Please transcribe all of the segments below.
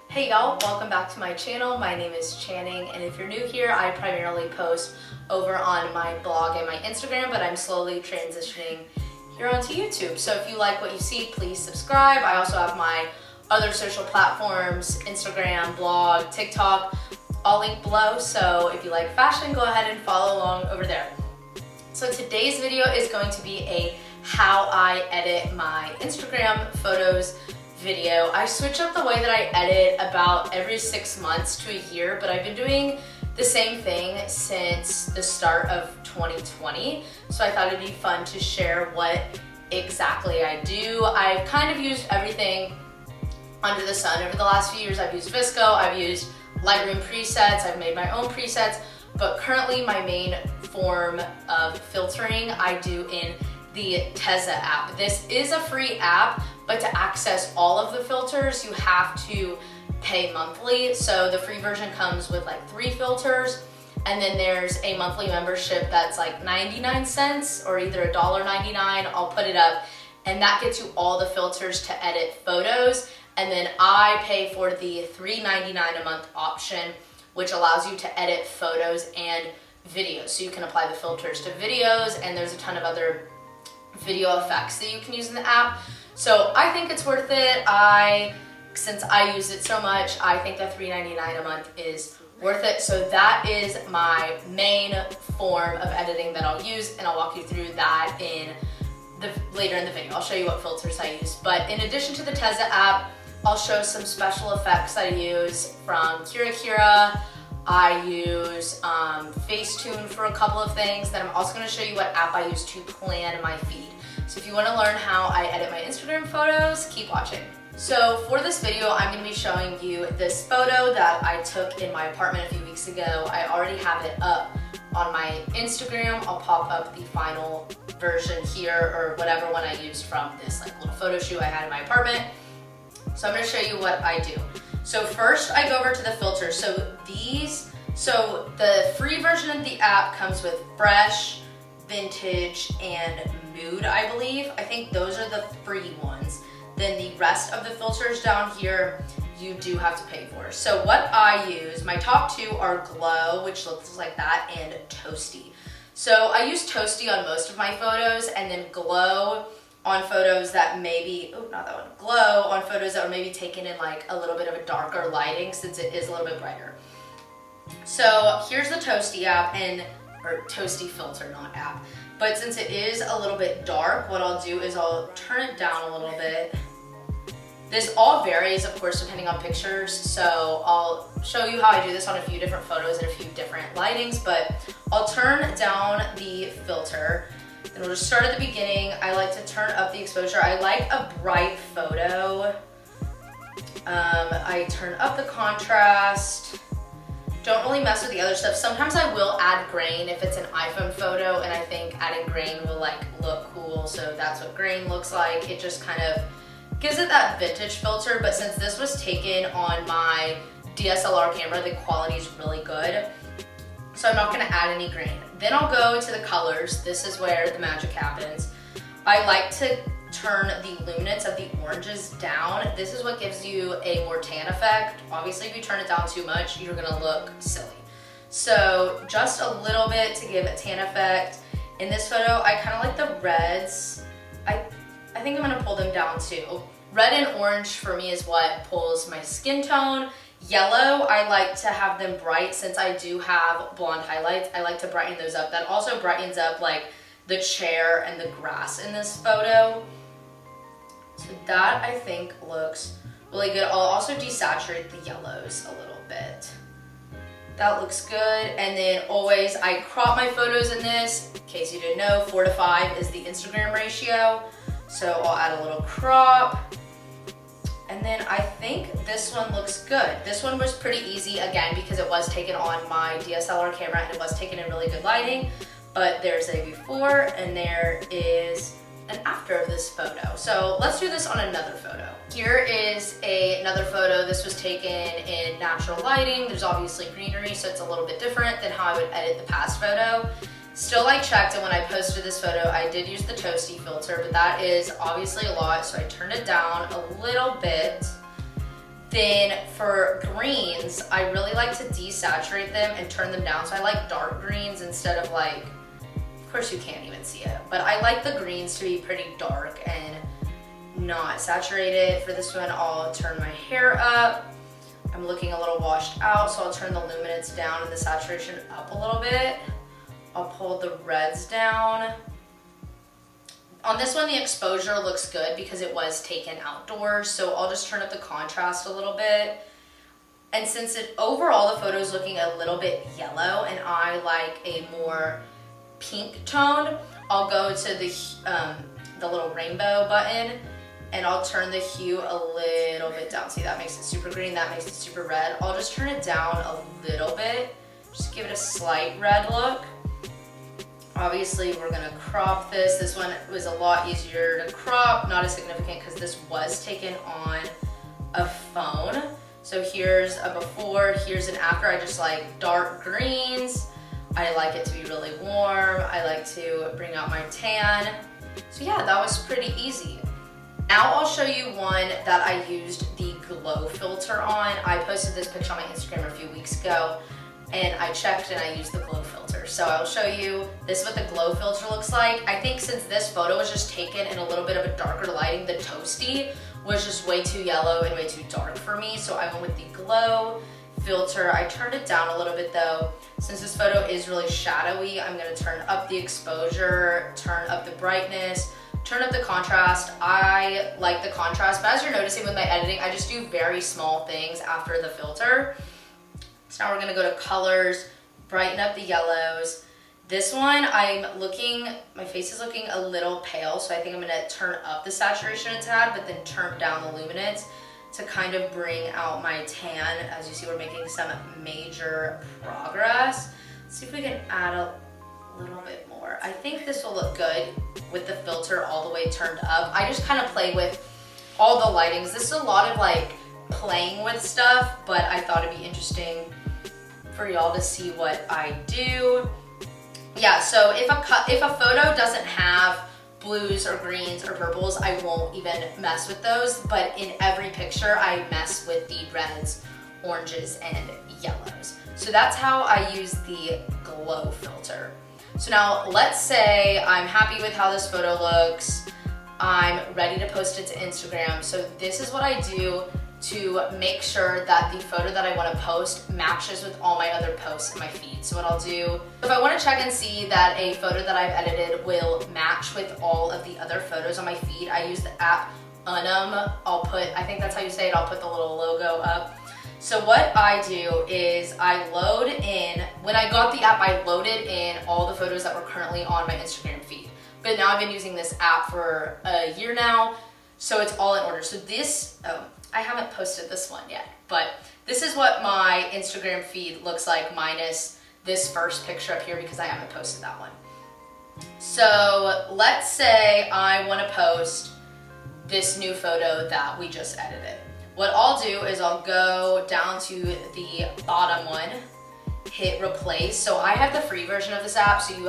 Hey y'all, welcome back to my channel. My name is Channing, and if you're new here, I primarily post over on my blog and my Instagram, but I'm slowly transitioning here onto YouTube. So if you like what you see, please subscribe. I also have my other social platforms, Instagram, blog, TikTok, all linked below. So if you like fashion, go ahead and follow along over there. So today's video is going to be a how I edit my Instagram photos video. I switch up the way that I edit about every 6 months to a year, but I've been doing the same thing since the start of 2020. So I thought it'd be fun to share what exactly I do. I've kind of used everything under the sun over the last few years. I've used VSCO, I've used Lightroom presets, I've made my own presets, but currently my main form of filtering I do in the Tezza app. This is a free app, but to access all of the filters, you have to pay monthly. So the free version comes with like 3 filters, and then there's a monthly membership that's like 99 cents or either $1.99. I'll put it up, and that gets you all the filters to edit photos. And then I pay for the $3.99 a month option, which allows you to edit photos and videos. So you can apply the filters to videos, and there's a ton of other video effects that you can use in the app. So I think it's worth it. Since I use it so much, I think the $3.99 a month is worth it. So that is my main form of editing that I'll use, and I'll walk you through that later in the video. I'll show you what filters I use. But in addition to the Tezza app, I'll show some special effects I use from KiraKira. I use Facetune for a couple of things. Then I'm also going to show you what app I use to plan my feed. So if you want to learn how I edit my Instagram photos, keep watching. So for this video, I'm going to be showing you this photo that I took in my apartment a few weeks ago. I already have it up on my Instagram. I'll pop up the final version here, or whatever one I used from this like little photo shoot I had in my apartment. So I'm going to show you what I do. So first I go over to the filters. So the free version of the app comes with fresh, vintage, and mood, I believe. I think those are the free ones. Then the rest of the filters down here, you do have to pay for. So what I use, my top 2 are Glow, which looks like that, and Toasty. So I use Toasty on most of my photos, and then Glow on photos that maybe, Glow on photos that were maybe taken in like a little bit of a darker lighting, since it is a little bit brighter. So here's the Toasty app, or Toasty filter, not app. But since it is a little bit dark, what I'll do is I'll turn it down a little bit. This all varies, of course, depending on pictures. So I'll show you how I do this on a few different photos and a few different lightings, but I'll turn down the filter. Then we'll just start at the beginning. I like to turn up the exposure. I like a bright photo. I turn up the contrast. Don't really mess with the other stuff. Sometimes I will add grain if it's an iPhone photo, and I think adding grain will like look cool. So that's what grain looks like. It just kind of gives it that vintage filter. But since this was taken on my DSLR camera, the quality is really good. So I'm not gonna add any grain. Then I'll go to the colors. This is where the magic happens. I like to turn the luminance of the oranges down. This is what gives you a more tan effect. Obviously, if you turn it down too much, you're gonna look silly. So just a little bit to give a tan effect. In this photo, I kind of like the reds. I think I'm gonna pull them down too. Red and orange for me is what pulls my skin tone. Yellow, I like to have them bright since I do have blonde highlights. I like to brighten those up. That also brightens up like the chair and the grass in this photo. So that I think looks really good. I'll also desaturate the yellows a little bit. That looks good. And then always I crop my photos in this. In case you didn't know, 4:5 is the Instagram ratio. So I'll add a little crop. And then I think this one looks good. This one was pretty easy, again, because it was taken on my DSLR camera and it was taken in really good lighting. But there's a before and there is an after of this photo. So let's do this on another photo. Here is another photo. This was taken in natural lighting. There's obviously greenery, so it's a little bit different than how I would edit the past photo. Still, I checked, and when I posted this photo, I did use the Toasty filter, but that is obviously a lot, so I turned it down a little bit. Then for greens, I really like to desaturate them and turn them down. So I like dark greens instead of like, of course you can't even see it, but I like the greens to be pretty dark and not saturated. For this one, I'll turn my hair up. I'm looking a little washed out, so I'll turn the luminance down and the saturation up a little bit. I'll pull the reds down. On this one, the exposure looks good because it was taken outdoors, so I'll just turn up the contrast a little bit. And since overall the photo is looking a little bit yellow and I like a more pink tone, I'll go to the little rainbow button and I'll turn the hue a little bit down. See, that makes it super green, that makes it super red. I'll just turn it down a little bit, just give it a slight red look. Obviously, we're gonna crop this. This one was a lot easier to crop, not as significant because this was taken on a phone. So here's a before, here's an after. I just like dark greens. I like it to be really warm. I like to bring out my tan. So yeah, that was pretty easy. Now I'll show you one that I used the glow filter on. I posted this picture on my Instagram a few weeks ago and I checked and I used the glow filter. So I'll show you, this is what the glow filter looks like. I think since this photo was just taken in a little bit of a darker lighting, the toasty was just way too yellow and way too dark for me. So I went with the glow filter. I turned it down a little bit though. Since this photo is really shadowy, I'm gonna turn up the exposure, turn up the brightness, turn up the contrast. I like the contrast, but as you're noticing with my editing, I just do very small things after the filter. So now we're gonna go to colors, brighten up the yellows. This one, my face is looking a little pale, so I think I'm gonna turn up the saturation a tad, but then turn down the luminance to kind of bring out my tan. As you see, we're making some major progress. Let's see if we can add a little bit more. I think this will look good with the filter all the way turned up. I just kind of play with all the lightings. This is a lot of like playing with stuff, but I thought it'd be interesting for y'all to see what I do. Yeah, so if a photo doesn't have blues or greens or purples, I won't even mess with those, but in every picture I mess with the reds, oranges, and yellows. So that's how I use the glow filter. So now let's say I'm happy with how this photo looks. I'm ready to post it to Instagram. So this is what I do to make sure that the photo that I want to post matches with all my other posts in my feed. So what I'll do, if I want to check and see that a photo that I've edited will match with all of the other photos on my feed, I use the app UNUM. I think that's how you say it, I'll put the little logo up. So what I do is I load in, when I got the app, I loaded in all the photos that were currently on my Instagram feed. But now I've been using this app for a year now, so it's all in order. So this, I haven't posted this one yet, but this is what my Instagram feed looks like minus this first picture up here because I haven't posted that one. So let's say I want to post this new photo that we just edited. What I'll do is I'll go down to the bottom one, hit replace. So I have the free version of this app, so you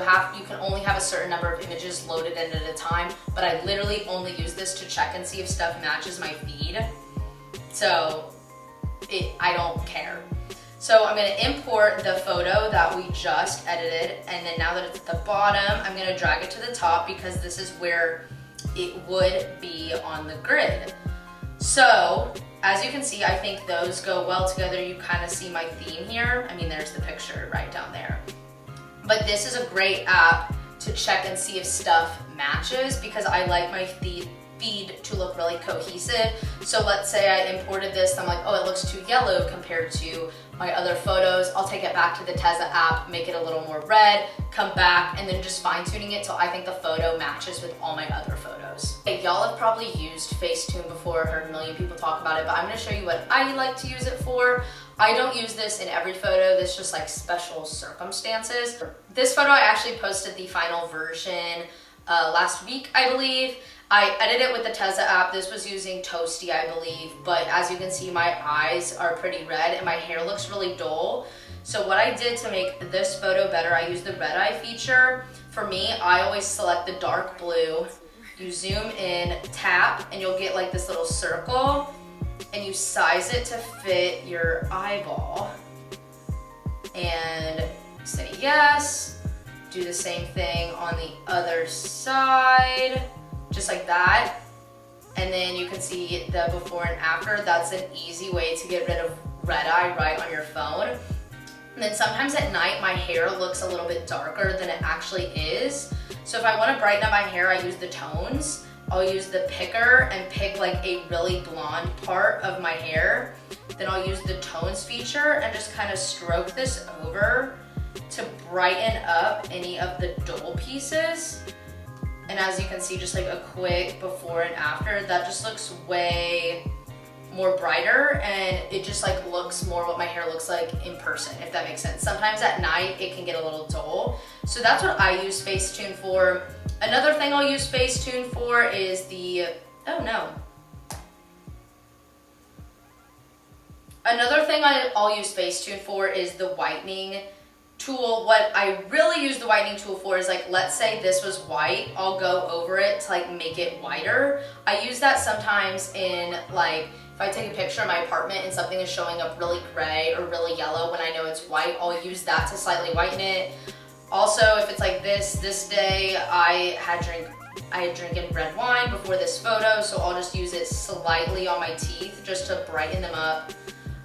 can only have a certain number of images loaded in at a time, but I literally only use this to check and see if stuff matches my feed. So I don't care. So I'm gonna import the photo that we just edited, and then now that it's at the bottom, I'm gonna drag it to the top because this is where it would be on the grid. So as you can see, I think those go well together. You kind of see my theme here. I mean, there's the picture right down there. But this is a great app to check and see if stuff matches because I like my feed to look really cohesive. So let's say I imported this, I'm like, oh, it looks too yellow compared to my other photos. I'll take it back to the Tezza app, make it a little more red, come back, and then just fine tuning it till I think the photo matches with all my other photos. Okay, y'all have probably used Facetune before, heard a million people talk about it, but I'm gonna show you what I like to use it for. I don't use this in every photo, this is just like special circumstances. This photo I actually posted the final version last week, I believe. I edited it with the Tezza app. This was using Toasty, I believe, but as you can see, my eyes are pretty red and my hair looks really dull. So what I did to make this photo better, I used the red eye feature. For me, I always select the dark blue. You zoom in, tap, and you'll get like this little circle. and you size it to fit your eyeball. And say yes. Do the same thing on the other side, just like that. And then you can see the before and after. That's an easy way to get rid of red eye right on your phone. And then sometimes at night, my hair looks a little bit darker than it actually is. So if I want to brighten up my hair, I use the tones. I'll use the picker and pick like a really blonde part of my hair. Then I'll use the tones feature and just kind of stroke this over to brighten up any of the dull pieces. And as you can see, just like a quick before and after, that just looks way more brighter, and it just like looks more what my hair looks like in person, if that makes sense. Sometimes at night it can get a little dull. So that's what I use Facetune for. Another thing I'll use Facetune for is the, Another thing I'll use Facetune for is the whitening tool. What I really use the whitening tool for is like, let's say this was white, I'll go over it to like make it whiter. I use that sometimes in like, if I take a picture of my apartment and something is showing up really gray or really yellow when I know it's white, I'll use that to slightly whiten it. Also, if it's like this day I had drinking red wine before this photo, so I'll just use it slightly on my teeth just to brighten them up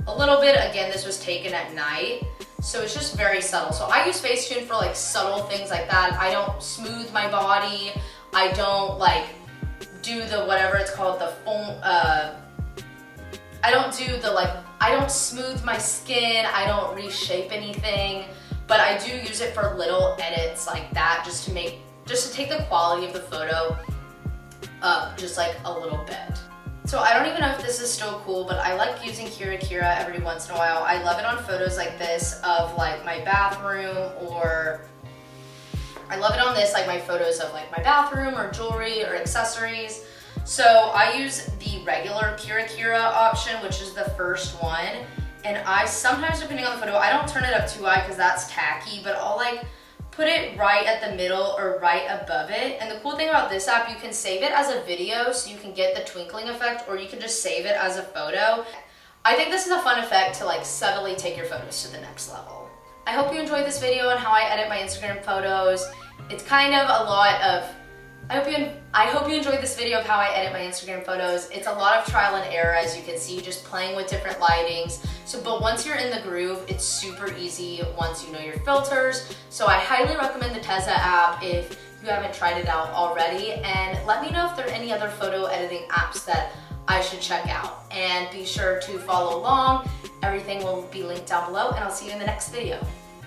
a little bit. Again, this was taken at night, so it's just very subtle. So I use Facetune for like subtle things like that. I don't smooth my body. I don't like do the whatever it's called, the foam, I don't smooth my skin, I don't reshape anything, but I do use it for little edits like that, just to take the quality of the photo up just like a little bit. So I don't even know if this is still cool, but I like using KiraKira every once in a while. I love it on photos like this of like my bathroom, or I love it on this, like my photos of like my bathroom or jewelry or accessories. So I use the regular KiraKira option, which is the first one. And I sometimes, depending on the photo, I don't turn it up too high because that's tacky, but I'll like put it right at the middle or right above it. And the cool thing about this app, you can save it as a video so you can get the twinkling effect, or you can just save it as a photo. I think this is a fun effect to like subtly take your photos to the next level. I hope you enjoyed this video on how I edit my Instagram photos. It's kind of a lot of, I hope you enjoyed this video of how I edit my Instagram photos. It's a lot of trial and error, as you can see, just playing with different lightings. But once you're in the groove, it's super easy once you know your filters. So I highly recommend the Tezza app if you haven't tried it out already. And let me know if there are any other photo editing apps that I should check out. And be sure to follow along. Everything will be linked down below, and I'll see you in the next video.